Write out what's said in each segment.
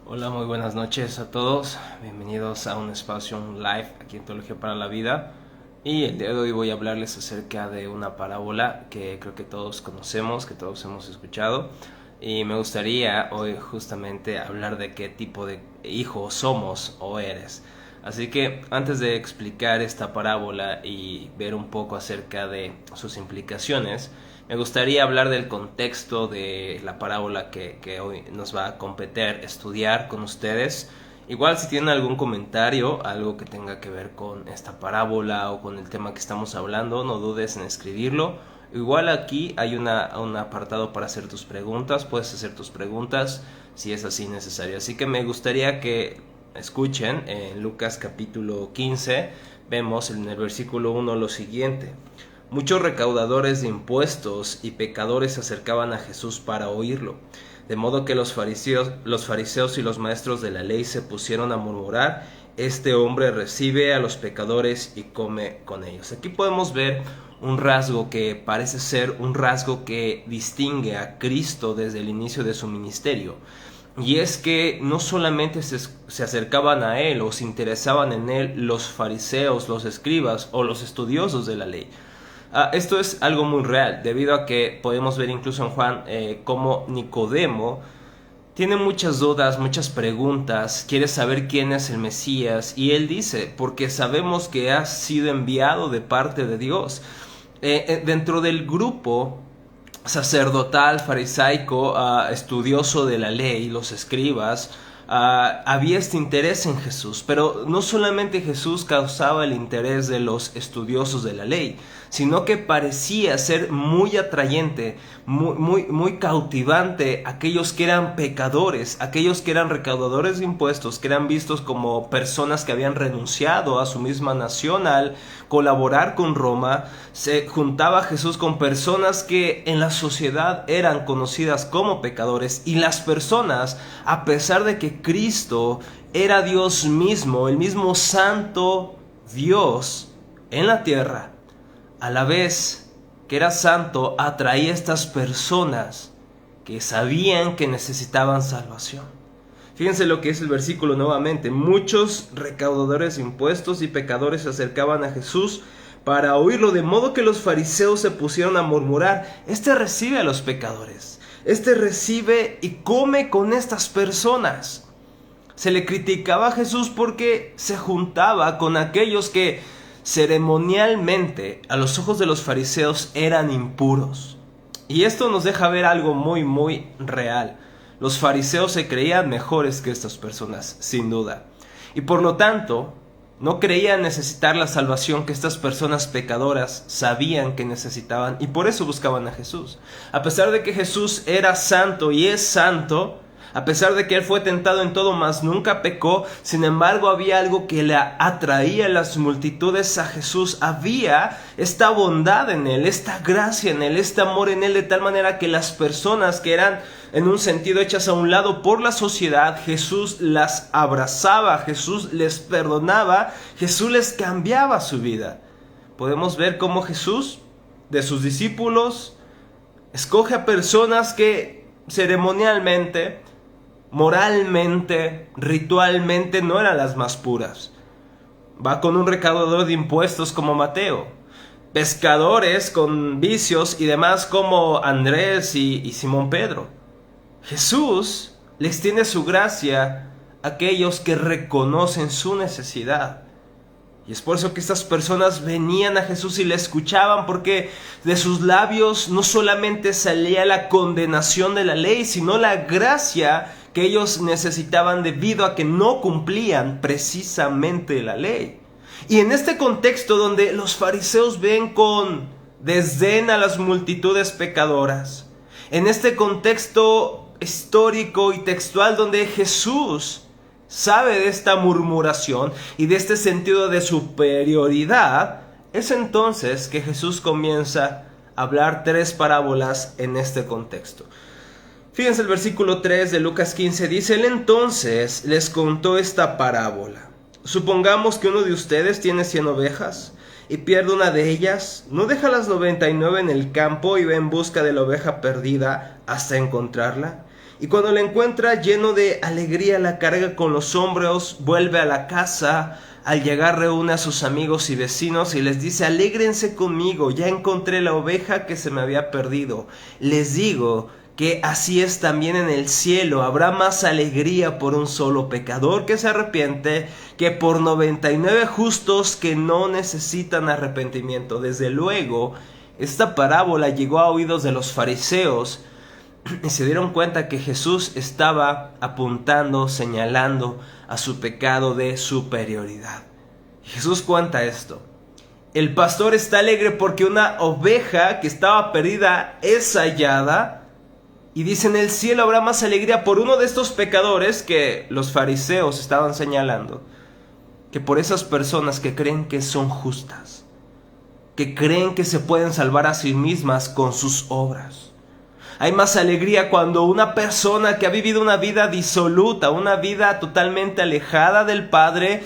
Hola, muy buenas noches a todos. Bienvenidos a un espacio, un live aquí en Teología para la Vida. Y el día de hoy voy a hablarles acerca de una parábola que creo que todos conocemos, que todos hemos escuchado. Y me gustaría hoy justamente hablar de qué tipo de hijo somos o eres. Así que antes de explicar esta parábola y ver un poco acerca de sus implicaciones, me gustaría hablar del contexto de la parábola que hoy nos va a competir estudiar con ustedes. Igual si tienen algún comentario, algo que tenga que ver con esta parábola o con el tema que estamos hablando, no dudes en escribirlo. Igual aquí hay un apartado para hacer tus preguntas, puedes hacer tus preguntas si es así necesario. Así que me gustaría que escuchen en Lucas capítulo 15, vemos en el versículo 1 lo siguiente. Muchos recaudadores de impuestos y pecadores se acercaban a Jesús para oírlo, de modo que los fariseos y los maestros de la ley se pusieron a murmurar: este hombre recibe a los pecadores y come con ellos. Aquí podemos ver un rasgo que parece ser un rasgo que distingue a Cristo desde el inicio de su ministerio. Y es que no solamente se acercaban a él o se interesaban en él los fariseos, los escribas o los estudiosos de la ley. Esto es algo muy real, debido a que podemos ver incluso en Juan cómo Nicodemo tiene muchas dudas, muchas preguntas, quiere saber quién es el Mesías, y él dice: porque sabemos que has sido enviado de parte de Dios. Dentro del grupo sacerdotal, farisaico, estudioso de la ley, los escribas, había este interés en Jesús, pero no solamente Jesús causaba el interés de los estudiosos de la ley, sino que parecía ser muy atrayente, muy cautivante aquellos que eran pecadores, aquellos que eran recaudadores de impuestos, que eran vistos como personas que habían renunciado a su misma nación al colaborar con Roma. Se juntaba Jesús con personas que en la sociedad eran conocidas como pecadores, y las personas, a pesar de que Cristo era Dios mismo, el mismo santo Dios en la tierra, a la vez que era santo, atraía a estas personas que sabían que necesitaban salvación. Fíjense lo que es el versículo nuevamente. Muchos recaudadores de impuestos y pecadores se acercaban a Jesús para oírlo, de modo que los fariseos se pusieron a murmurar: este recibe a los pecadores, este recibe y come con estas personas. Se le criticaba a Jesús porque se juntaba con aquellos que ceremonialmente, a los ojos de los fariseos, eran impuros. Y esto nos deja ver algo muy real. Los fariseos se creían mejores que estas personas, sin duda. Y por lo tanto, no creían necesitar la salvación que estas personas pecadoras sabían que necesitaban, y por eso buscaban a Jesús. A pesar de que Jesús era santo y es santo, a pesar de que él fue tentado en todo, mas nunca pecó, sin embargo había algo que le atraía a las multitudes a Jesús. Había esta bondad en él, esta gracia en él, este amor en él, de tal manera que las personas que eran en un sentido hechas a un lado por la sociedad, Jesús las abrazaba, Jesús les perdonaba, Jesús les cambiaba su vida. Podemos ver cómo Jesús, de sus discípulos, escoge a personas que ceremonialmente, moralmente, ritualmente no eran las más puras. Va con un recaudador de impuestos como Mateo, pescadores con vicios y demás como Andrés y Simón Pedro. Jesús les tiene su gracia a aquellos que reconocen su necesidad. Y es por eso que estas personas venían a Jesús y le escuchaban, porque de sus labios no solamente salía la condenación de la ley, sino la gracia que ellos necesitaban debido a que no cumplían precisamente la ley. Y en este contexto donde los fariseos ven con desdén a las multitudes pecadoras, en este contexto histórico y textual donde Jesús sabe de esta murmuración y de este sentido de superioridad, es entonces que Jesús comienza a hablar tres parábolas en este contexto. Fíjense el versículo 3 de Lucas 15, dice: él entonces les contó esta parábola. Supongamos que uno de ustedes tiene 100 ovejas y pierde una de ellas. ¿No deja las 99 en el campo y va en busca de la oveja perdida hasta encontrarla? Y cuando le encuentra lleno de alegría, la carga con los hombros, vuelve a la casa. Al llegar reúne a sus amigos y vecinos y les dice: alégrense conmigo, ya encontré la oveja que se me había perdido. Les digo que así es también en el cielo. Habrá más alegría por un solo pecador que se arrepiente que por 99 justos que no necesitan arrepentimiento. Desde luego, esta parábola llegó a oídos de los fariseos y se dieron cuenta que Jesús estaba apuntando, señalando a su pecado de superioridad. Jesús cuenta esto: el pastor está alegre porque una oveja que estaba perdida es hallada. Y dice: en el cielo habrá más alegría por uno de estos pecadores que los fariseos estaban señalando, que por esas personas que creen que son justas, que creen que se pueden salvar a sí mismas con sus obras. Hay más alegría cuando una persona que ha vivido una vida disoluta, una vida totalmente alejada del Padre,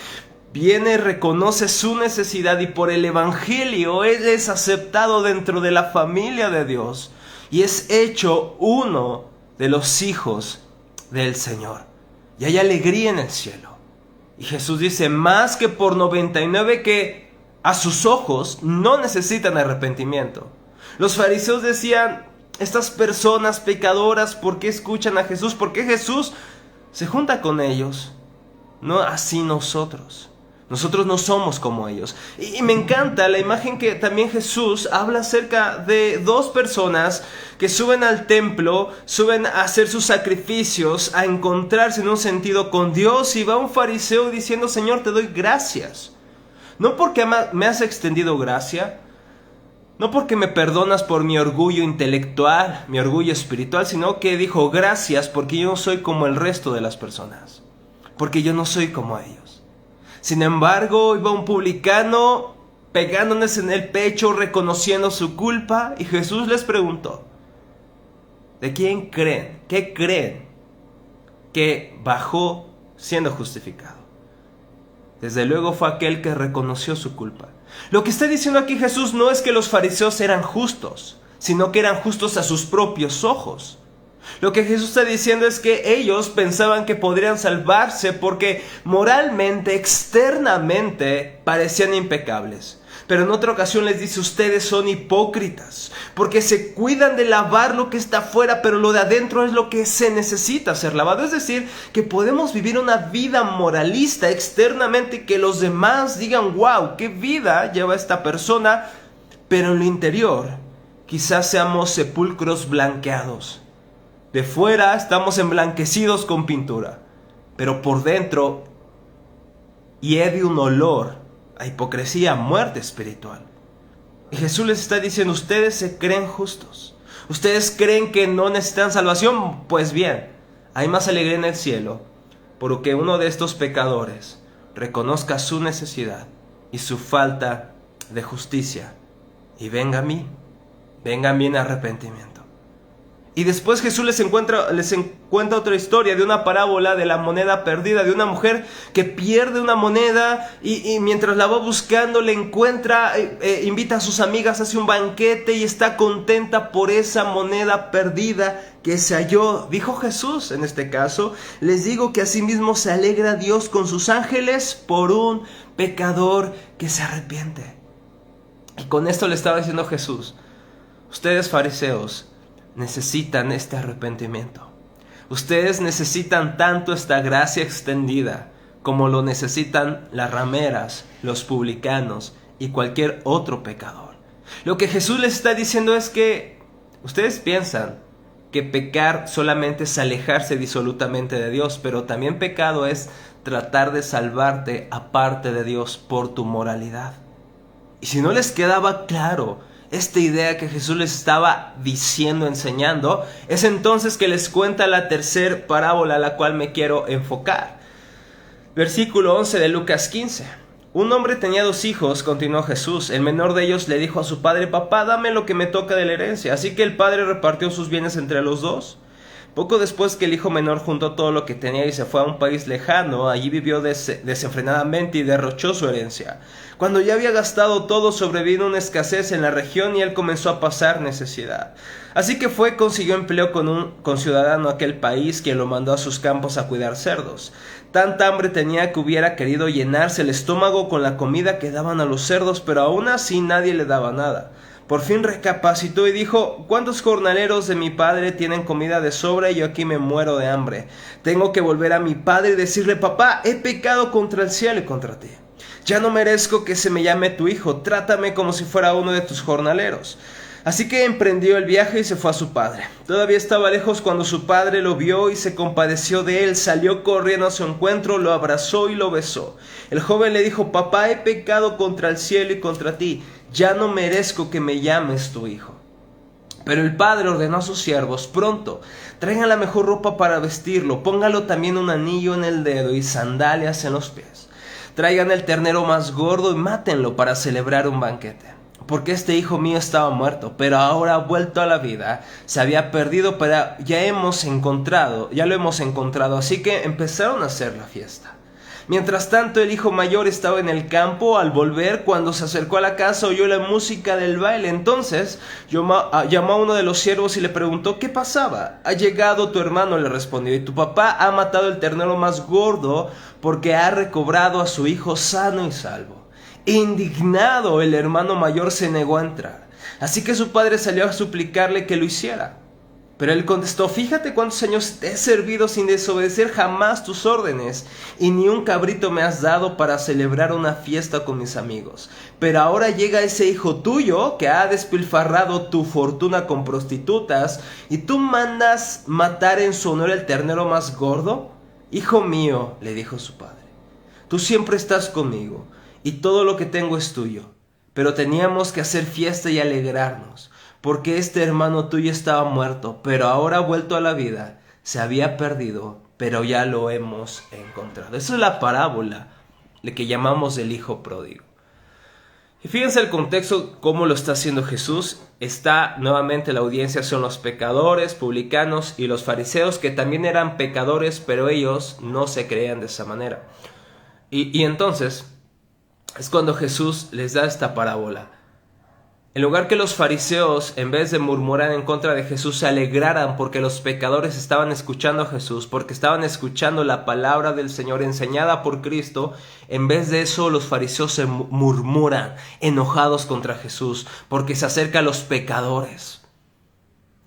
viene, reconoce su necesidad y por el Evangelio él es aceptado dentro de la familia de Dios y es hecho uno de los hijos del Señor. Y hay alegría en el cielo. Y Jesús dice: más que por 99 que a sus ojos no necesitan arrepentimiento. Los fariseos decían: estas personas pecadoras, ¿por qué escuchan a Jesús? ¿Por qué Jesús se junta con ellos? No así nosotros. Nosotros no somos como ellos. Y me encanta la imagen que también Jesús habla acerca de dos personas que suben al templo, suben a hacer sus sacrificios, a encontrarse en un sentido con Dios, y va un fariseo diciendo: Señor, te doy gracias. No porque me has extendido gracia, no porque me perdonas por mi orgullo intelectual, mi orgullo espiritual, sino que dijo: gracias porque yo no soy como el resto de las personas, porque yo no soy como ellos. Sin embargo, iba un publicano pegándoles en el pecho, reconociendo su culpa, y Jesús les preguntó: ¿de quién creen? ¿Qué creen que bajó siendo justificado? Desde luego fue aquel que reconoció su culpa. Lo que está diciendo aquí Jesús no es que los fariseos eran justos, sino que eran justos a sus propios ojos. Lo que Jesús está diciendo es que ellos pensaban que podrían salvarse porque moralmente, externamente, parecían impecables. Pero en otra ocasión les dice: ustedes son hipócritas, porque se cuidan de lavar lo que está afuera, pero lo de adentro es lo que se necesita ser lavado. Es decir, que podemos vivir una vida moralista externamente, que los demás digan: wow, qué vida lleva esta persona, pero en lo interior quizás seamos sepulcros blanqueados. De fuera estamos emblanquecidos con pintura, pero por dentro hiede un olor a hipocresía, a muerte espiritual. Y Jesús les está diciendo: ustedes se creen justos, ustedes creen que no necesitan salvación. Pues bien, hay más alegría en el cielo porque uno de estos pecadores reconozca su necesidad y su falta de justicia y venga a mí en arrepentimiento. Y después Jesús les encuentra otra historia de una parábola de la moneda perdida, de una mujer que pierde una moneda y mientras la va buscando le encuentra, invita a sus amigas, hace un banquete y está contenta por esa moneda perdida que se halló. Dijo Jesús en este caso: les digo que asimismo se alegra Dios con sus ángeles por un pecador que se arrepiente. Y con esto le estaba diciendo Jesús: ustedes fariseos necesitan este arrepentimiento. Ustedes necesitan tanto esta gracia extendida como lo necesitan las rameras, los publicanos y cualquier otro pecador. Lo que Jesús les está diciendo es que ustedes piensan que pecar solamente es alejarse disolutamente de Dios, pero también pecado es tratar de salvarte aparte de Dios por tu moralidad. Y si no les quedaba claro esta idea que Jesús les estaba diciendo, enseñando, es entonces que les cuenta la tercera parábola a la cual me quiero enfocar. Versículo 11 de Lucas 15. Un hombre tenía 2 hijos, continuó Jesús. El menor de ellos le dijo a su padre: papá, dame lo que me toca de la herencia. Así que el padre repartió sus bienes entre los 2. Poco después que el hijo menor juntó todo lo que tenía y se fue a un país lejano, allí vivió desenfrenadamente y derrochó su herencia. Cuando ya había gastado todo, sobrevino una escasez en la región y él comenzó a pasar necesidad. Así que consiguió empleo con un conciudadano de aquel país, quien lo mandó a sus campos a cuidar cerdos. Tanta hambre tenía que hubiera querido llenarse el estómago con la comida que daban a los cerdos, pero aún así nadie le daba nada. Por fin recapacitó y dijo: ¿cuántos jornaleros de mi padre tienen comida de sobra y yo aquí me muero de hambre? Tengo que volver a mi padre y decirle: papá, he pecado contra el cielo y contra ti. Ya no merezco que se me llame tu hijo, trátame como si fuera uno de tus jornaleros. Así que emprendió el viaje y se fue a su padre. Todavía estaba lejos cuando su padre lo vio y se compadeció de él. Salió corriendo a su encuentro, lo abrazó y lo besó. El joven le dijo: papá, he pecado contra el cielo y contra ti. Ya no merezco que me llames tu hijo. Pero el padre ordenó a sus siervos: pronto, traigan la mejor ropa para vestirlo, póngalo también un anillo en el dedo y sandalias en los pies. Traigan el ternero más gordo y mátenlo para celebrar un banquete. Porque este hijo mío estaba muerto, pero ahora ha vuelto a la vida. Se había perdido, pero ya lo hemos encontrado. Así que empezaron a hacer la fiesta. Mientras tanto, el hijo mayor estaba en el campo. Al volver, cuando se acercó a la casa, oyó la música del baile. Entonces llamó a uno de los siervos y le preguntó qué pasaba. Ha llegado tu hermano, le respondió, y tu papá ha matado el ternero más gordo porque ha recobrado a su hijo sano y salvo. Indignado, el hermano mayor se negó a entrar. Así que su padre salió a suplicarle que lo hiciera. Pero él contestó: fíjate cuántos años te he servido sin desobedecer jamás tus órdenes, y ni un cabrito me has dado para celebrar una fiesta con mis amigos. Pero ahora llega ese hijo tuyo que ha despilfarrado tu fortuna con prostitutas, y tú mandas matar en su honor el ternero más gordo. Hijo mío, le dijo su padre, tú siempre estás conmigo, y todo lo que tengo es tuyo. Pero teníamos que hacer fiesta y alegrarnos, porque este hermano tuyo estaba muerto, pero ahora ha vuelto a la vida. Se había perdido, pero ya lo hemos encontrado. Esa es la parábola que llamamos el hijo pródigo. Y fíjense el contexto, cómo lo está haciendo Jesús. Está nuevamente la audiencia, son los pecadores, publicanos y los fariseos, que también eran pecadores, pero ellos no se creían de esa manera. Y entonces es cuando Jesús les da esta parábola. En lugar que los fariseos, en vez de murmurar en contra de Jesús, se alegraran porque los pecadores estaban escuchando a Jesús, porque estaban escuchando la palabra del Señor enseñada por Cristo, en vez de eso los fariseos se murmuran, enojados contra Jesús, porque se acerca a los pecadores.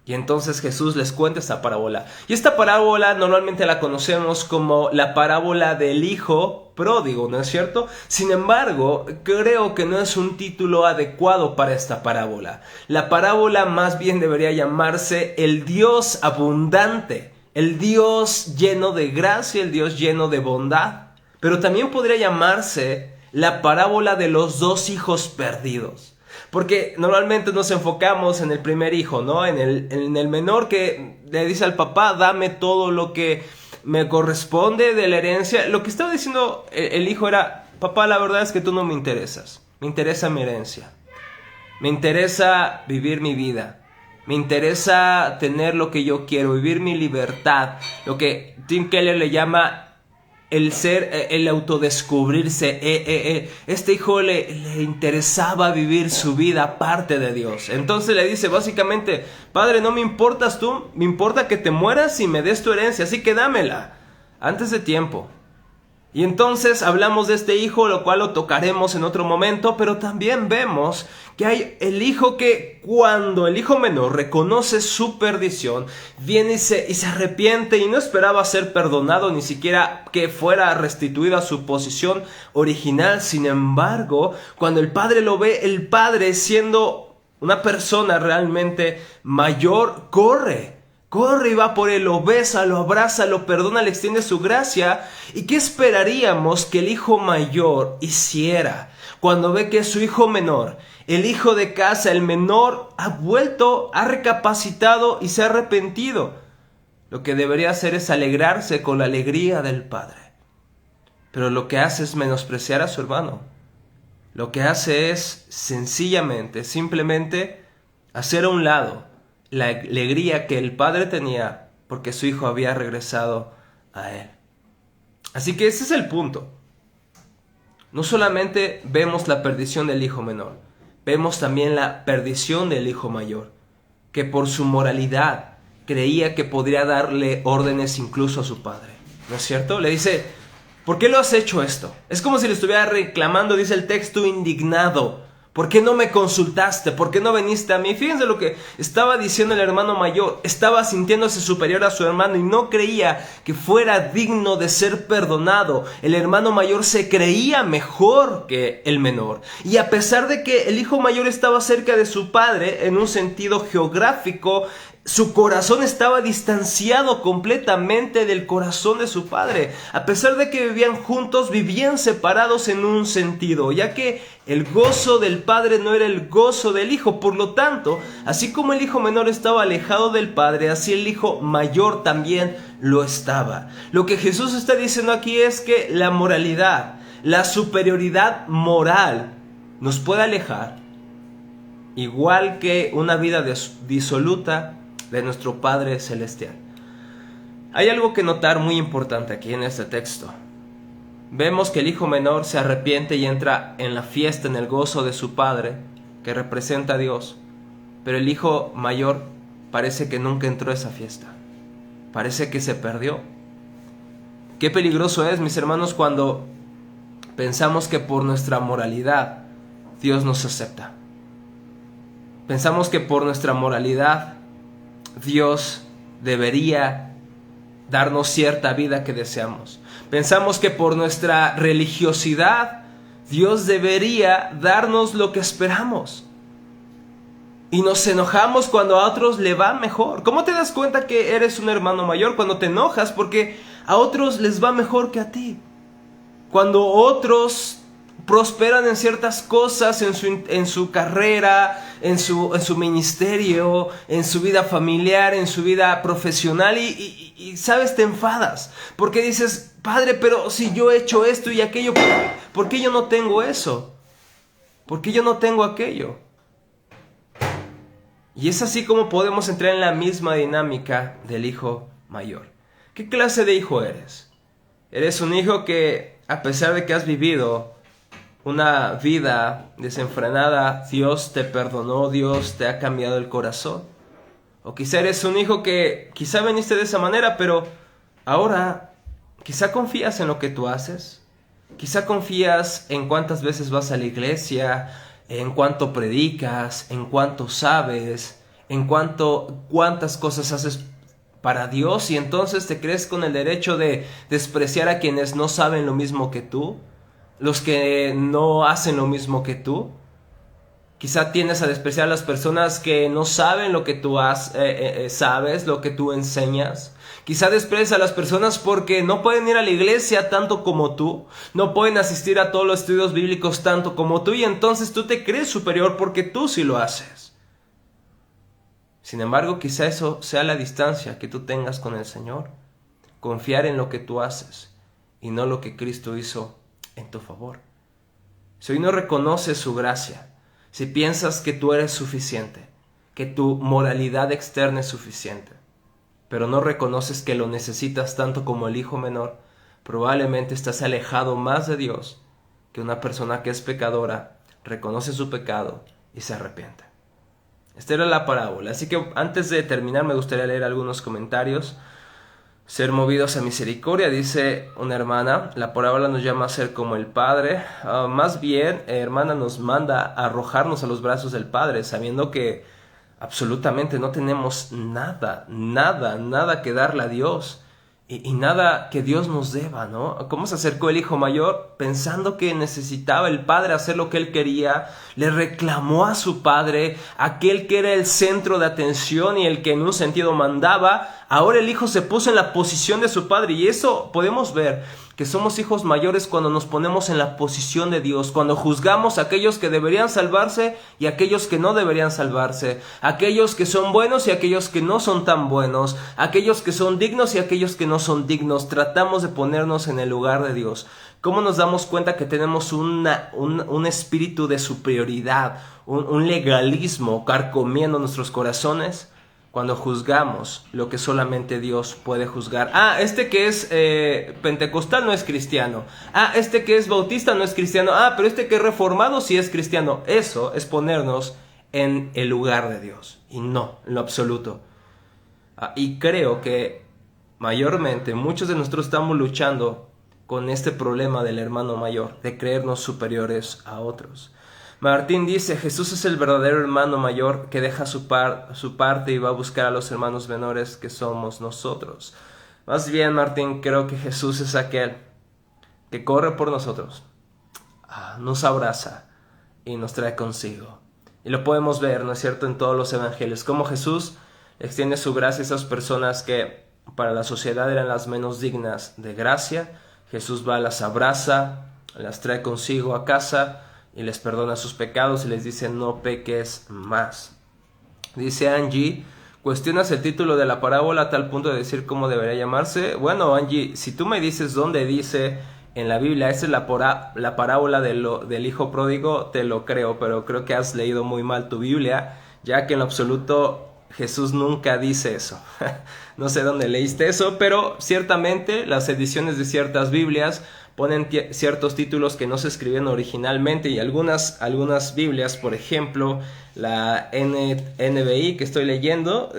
Y entonces Jesús les cuenta esta parábola. Y esta parábola normalmente la conocemos como la parábola del hijo pródigo, ¿no es cierto? Sin embargo, creo que no es un título adecuado para esta parábola. La parábola más bien debería llamarse el Dios abundante, el Dios lleno de gracia, el Dios lleno de bondad. Pero también podría llamarse la parábola de los dos hijos perdidos. Porque normalmente nos enfocamos en el primer hijo, ¿no? En el menor que le dice al papá: dame todo lo que me corresponde de la herencia. Lo que estaba diciendo el hijo era: papá, la verdad es que tú no me interesas. Me interesa mi herencia. Me interesa vivir mi vida. Me interesa tener lo que yo quiero, vivir mi libertad. Lo que Tim Keller le llama el autodescubrirse. Este hijo le interesaba vivir su vida aparte de Dios. Entonces le dice básicamente: padre, no me importas tú, me importa que te mueras y me des tu herencia, así que dámela antes de tiempo. Y entonces hablamos de este hijo, lo cual lo tocaremos en otro momento, pero también vemos que hay el hijo que, cuando el hijo menor reconoce su perdición, viene y se arrepiente y no esperaba ser perdonado, ni siquiera que fuera restituida a su posición original. Sin embargo, cuando el padre lo ve, el padre, siendo una persona realmente mayor, corre y va por él, lo besa, lo abraza, lo perdona, le extiende su gracia. ¿Y qué esperaríamos que el hijo mayor hiciera cuando ve que su hijo menor, el hijo de casa, el menor, ha vuelto, ha recapacitado y se ha arrepentido? Lo que debería hacer es alegrarse con la alegría del padre. Pero lo que hace es menospreciar a su hermano. Lo que hace es simplemente hacer a un lado la alegría que el padre tenía porque su hijo había regresado a él. Así que ese es el punto. No solamente vemos la perdición del hijo menor, vemos también la perdición del hijo mayor, que por su moralidad creía que podría darle órdenes incluso a su padre. ¿No es cierto? Le dice, ¿por qué lo has hecho esto? Es como si le estuviera reclamando, dice el texto, indignado. ¿Por qué no me consultaste? ¿Por qué no viniste a mí? Fíjense lo que estaba diciendo el hermano mayor. Estaba sintiéndose superior a su hermano y no creía que fuera digno de ser perdonado. El hermano mayor se creía mejor que el menor. Y a pesar de que el hijo mayor estaba cerca de su padre en un sentido geográfico, su corazón estaba distanciado completamente del corazón de su padre. A pesar de que vivían juntos, vivían separados en un sentido, ya que el gozo del padre no era el gozo del hijo. Por lo tanto, así como el hijo menor estaba alejado del padre, así el hijo mayor también lo estaba. Lo que Jesús está diciendo aquí es que la moralidad, la superioridad moral nos puede alejar, igual que una vida disoluta de nuestro Padre Celestial. Hay algo que notar muy importante aquí en este texto. Vemos que el hijo menor se arrepiente y entra en la fiesta, en el gozo de su padre, que representa a Dios. Pero el hijo mayor parece que nunca entró a esa fiesta. Parece que se perdió. Qué peligroso es, mis hermanos, cuando pensamos que por nuestra moralidad Dios nos acepta. Pensamos que por nuestra moralidad Dios debería darnos cierta vida que deseamos. Pensamos que por nuestra religiosidad Dios debería darnos lo que esperamos. Y nos enojamos cuando a otros le va mejor. ¿Cómo te das cuenta que eres un hermano mayor? Cuando te enojas porque a otros les va mejor que a ti. Cuando otros prosperan en ciertas cosas, en su carrera, en su ministerio, en su vida familiar, en su vida profesional y sabes, te enfadas porque dices, Padre, pero si yo he hecho esto y aquello, ¿por qué yo no tengo eso? ¿Por qué yo no tengo aquello? Y es así como podemos entrar en la misma dinámica del hijo mayor. ¿Qué clase de hijo eres? ¿Eres un hijo que, a pesar de que has vivido una vida desenfrenada, Dios te perdonó, Dios te ha cambiado el corazón? O quizá eres un hijo que quizá veniste de esa manera, pero ahora quizá confías en lo que tú haces. Quizá confías en cuántas veces vas a la iglesia, en cuánto predicas, en cuánto sabes, en cuántas cosas haces para Dios, y entonces te crees con el derecho de despreciar a quienes no saben lo mismo que tú. Los que no hacen lo mismo que tú. Quizá tiendes a despreciar a las personas que no saben lo que tú sabes, lo que tú enseñas. Quizá desprecias a las personas porque no pueden ir a la iglesia tanto como tú. No pueden asistir a todos los estudios bíblicos tanto como tú. Y entonces tú te crees superior porque tú sí lo haces. Sin embargo, quizá eso sea la distancia que tú tengas con el Señor. Confiar en lo que tú haces y no lo que Cristo hizo en tu favor. Si hoy no reconoces su gracia, si piensas que tú eres suficiente, que tu moralidad externa es suficiente, pero no reconoces que lo necesitas tanto como el hijo menor, probablemente estás alejado más de Dios que una persona que es pecadora, reconoce su pecado y se arrepiente. Esta era la parábola, así que antes de terminar me gustaría leer algunos comentarios. Ser movidos a misericordia, dice una hermana, la parábola nos llama a ser como el Padre. Más bien, hermana, nos manda a arrojarnos a los brazos del Padre, sabiendo que absolutamente no tenemos nada que darle a Dios. Y nada que Dios nos deba, ¿no? ¿Cómo se acercó el hijo mayor? Pensando que necesitaba el padre hacer lo que él quería, le reclamó a su padre, aquel que era el centro de atención y el que en un sentido mandaba. Ahora el hijo se puso en la posición de su padre, y eso podemos ver que somos hijos mayores cuando nos ponemos en la posición de Dios, cuando juzgamos a aquellos que deberían salvarse y a aquellos que no deberían salvarse, aquellos que son buenos y aquellos que no son tan buenos, aquellos que son dignos y aquellos que no son dignos. Tratamos de ponernos en el lugar de Dios. ¿Cómo nos damos cuenta que tenemos un espíritu de superioridad, un legalismo carcomiendo nuestros corazones? cuando juzgamos lo que solamente Dios puede juzgar. Este que es pentecostal no es cristiano. Este que es bautista no es cristiano. Pero este que es reformado sí es cristiano. Eso es ponernos en el lugar de Dios. Y no, en lo absoluto. Y creo que mayormente muchos de nosotros estamos luchando con este problema del hermano mayor, de creernos superiores a otros. Martín dice, Jesús es el verdadero hermano mayor que deja su parte y va a buscar a los hermanos menores que somos nosotros. Más bien, Martín, creo que Jesús es aquel que corre por nosotros, nos abraza y nos trae consigo. Y lo podemos ver, ¿no es cierto?, en todos los evangelios, cómo Jesús extiende su gracia a esas personas que para la sociedad eran las menos dignas de gracia. Jesús va, las abraza, las trae consigo a casa y les perdona sus pecados y les dice no peques más. Dice Angie, ¿cuestionas el título de la parábola a tal punto de decir cómo debería llamarse? Bueno, Angie, si tú me dices dónde dice en la Biblia, esa es la parábola del hijo pródigo, te lo creo, pero creo que has leído muy mal tu Biblia, ya que en lo absoluto Jesús nunca dice eso. No sé dónde leíste eso, pero ciertamente las ediciones de ciertas Biblias ponen ciertos títulos que no se escribieron originalmente, y algunas Biblias, por ejemplo, la NBI que estoy leyendo,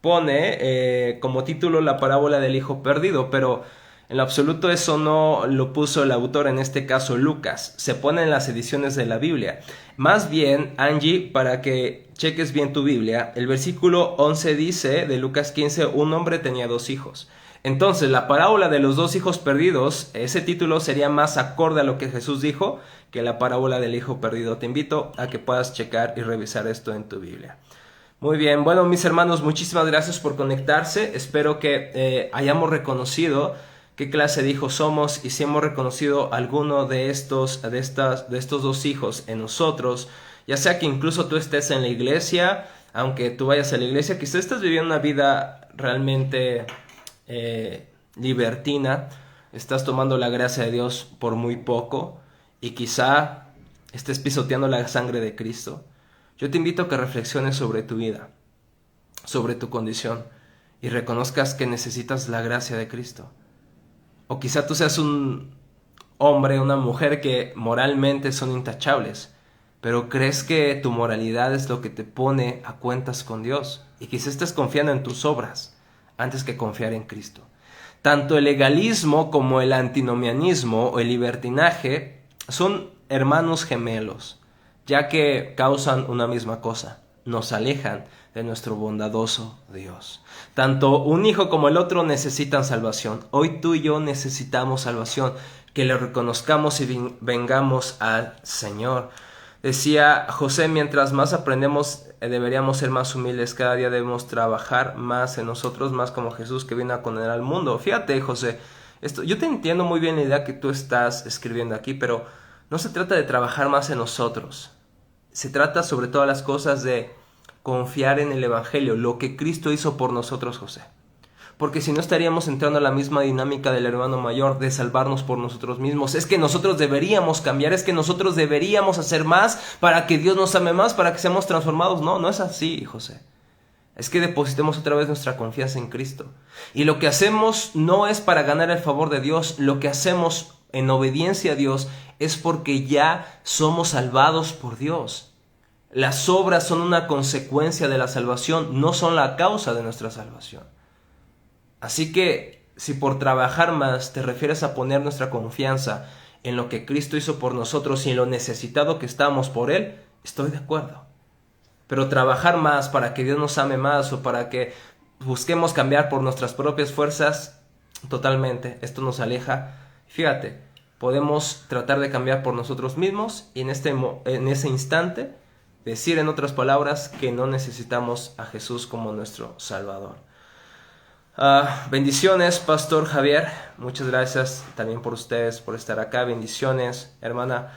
pone como título la parábola del hijo perdido, pero en lo absoluto eso no lo puso el autor, en este caso Lucas. Se pone en las ediciones de la Biblia. Más bien, Angie, para que cheques bien tu Biblia, el versículo 11 dice de Lucas 15, un hombre tenía 2 hijos. Entonces, la parábola de los 2 hijos perdidos, ese título sería más acorde a lo que Jesús dijo que la parábola del hijo perdido. Te invito a que puedas checar y revisar esto en tu Biblia. Muy bien, bueno, mis hermanos, muchísimas gracias por conectarse. Espero que hayamos reconocido qué clase de hijos somos, y si hemos reconocido alguno de estos 2 hijos en nosotros, ya sea que incluso tú estés en la iglesia, aunque tú vayas a la iglesia, quizás estés viviendo una vida realmente libertina, estás tomando la gracia de Dios por muy poco y quizá estés pisoteando la sangre de Cristo. Yo te invito a que reflexiones sobre tu vida, sobre tu condición, y reconozcas que necesitas la gracia de Cristo. O quizá tú seas un hombre, una mujer que moralmente son intachables, pero crees que tu moralidad es lo que te pone a cuentas con Dios, y quizá estés confiando en tus obras antes que confiar en Cristo. Tanto el legalismo como el antinomianismo o el libertinaje son hermanos gemelos, ya que causan una misma cosa: nos alejan de nuestro bondadoso Dios. Tanto un hijo como el otro necesitan salvación. Hoy tú y yo necesitamos salvación, que le reconozcamos y vengamos al Señor. Decía José, mientras más aprendemos, deberíamos ser más humildes. Cada día debemos trabajar más en nosotros, más como Jesús, que vino a condenar al mundo. Fíjate, José, yo te entiendo muy bien la idea que tú estás escribiendo aquí, pero no se trata de trabajar más en nosotros. Se trata sobre todas las cosas de confiar en el Evangelio, lo que Cristo hizo por nosotros, José. Porque si no, estaríamos entrando a la misma dinámica del hermano mayor, de salvarnos por nosotros mismos. Es que nosotros deberíamos cambiar, es que nosotros deberíamos hacer más para que Dios nos ame más, para que seamos transformados. No, no es así, José. Es que depositemos otra vez nuestra confianza en Cristo. Y lo que hacemos no es para ganar el favor de Dios, lo que hacemos en obediencia a Dios es porque ya somos salvados por Dios. Las obras son una consecuencia de la salvación, no son la causa de nuestra salvación. Así que si por trabajar más te refieres a poner nuestra confianza en lo que Cristo hizo por nosotros y en lo necesitado que estamos por Él, estoy de acuerdo. Pero trabajar más para que Dios nos ame más o para que busquemos cambiar por nuestras propias fuerzas, totalmente, esto nos aleja. Fíjate, podemos tratar de cambiar por nosotros mismos y en ese instante decir, en otras palabras, que no necesitamos a Jesús como nuestro Salvador. Bendiciones, Pastor Javier. Muchas gracias también por ustedes, por estar acá. Bendiciones, hermana.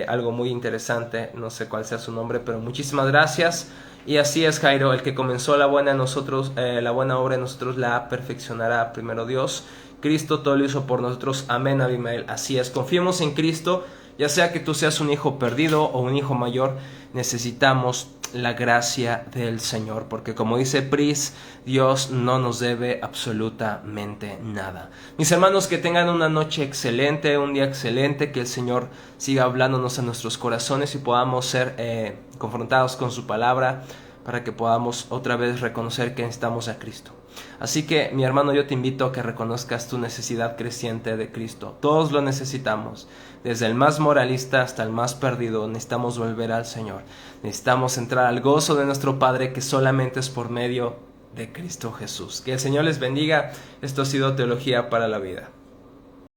Algo muy interesante, no sé cuál sea su nombre, pero muchísimas gracias. Y así es, Jairo, el que comenzó la buena obra en nosotros la perfeccionará primero Dios. Cristo todo lo hizo por nosotros. Amén, Abimael. Así es, confiemos en Cristo. Ya sea que tú seas un hijo perdido o un hijo mayor, necesitamos es la gracia del Señor, porque como dice Pris, Dios no nos debe absolutamente nada. Mis hermanos, que tengan una noche excelente, un día excelente, que el Señor siga hablándonos a nuestros corazones y podamos ser confrontados con su palabra, para que podamos otra vez reconocer que necesitamos a Cristo. Así que, mi hermano, yo te invito a que reconozcas tu necesidad creciente de Cristo. Todos lo necesitamos. Desde el más moralista hasta el más perdido, necesitamos volver al Señor. Necesitamos entrar al gozo de nuestro Padre, que solamente es por medio de Cristo Jesús. Que el Señor les bendiga. Esto ha sido Teología para la Vida.